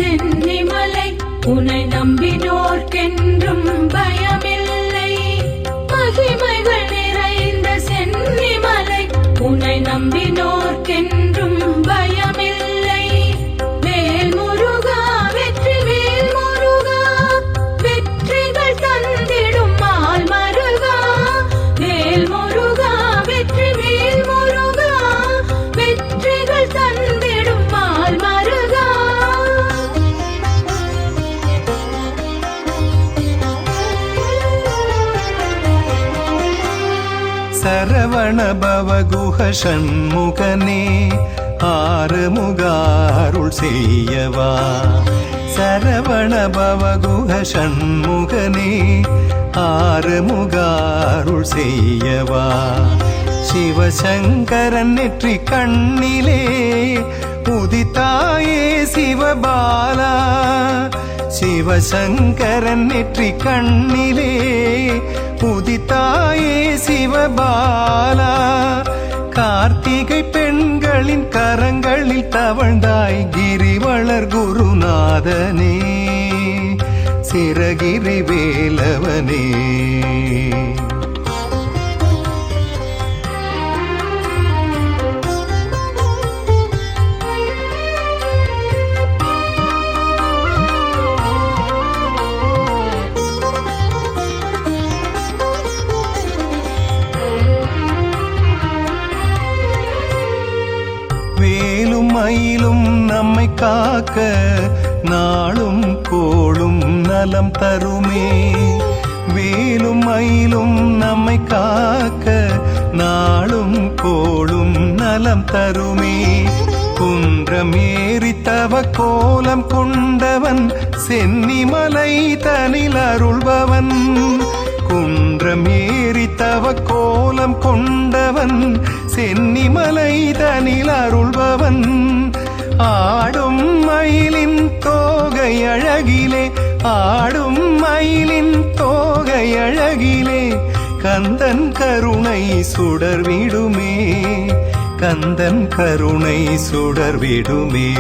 சென்னிமலை உனை நம்பினோர்க்கென்றும் பயமில்லை. மகிமைகள் நிறைந்த சென்னிமலை உனை நம்பினோர்க்கென்றும் பயமில்லை. வேல் முருகா வெற்றி வேல் முருகா வெற்றிகள் தந்திடும் மால் மருகா. வேல் முருகா வெற்றி வேல் முருகா வெற்றிகள் தந்திடும் மால் மருகா. சரவண பவகுஹ ஷண்முகனே ஆறுமுகாருள் செய்யவா. சரவண பவகுஹ ஷண்முகனே ஆறுமுகாருள் செய்யவா. சிவசங்கரன் நெற்றி கண்ணிலே உதித்தாயே சிவபாலா. சிவசங்கரன் நெற்றி கண்ணிலே உதித்தாயே சிவபாலா. கார்த்திகை பெண்களின் கரங்களில் தவழ்ந்தாய் கிரிவளர் குருநாதனே சிறகிரி வேலவனே. வேலும் மயிலும் நம்மை காக்க நாளும் கோளும் நலம் தருமே. வேலும் மயிலும் நம்மை காக்க நாளும் கோளும் நலம் தருமே. குன்றமேறி தவ கோலம் கொண்டவன் சென்னிமலை தனில் அருள்பவன். குன்றமேறி தவ கோலம் கொண்டவன் சென்னிமலை தனில் அருள்பவன். ஆடும் மயிலின் தோகை அழகிலே ஆடும் மயிலின் தோகை அழகிலே கந்தன் கருணை சுடர்விடுமே. கந்தன் கருணை சுடர்விடுமே.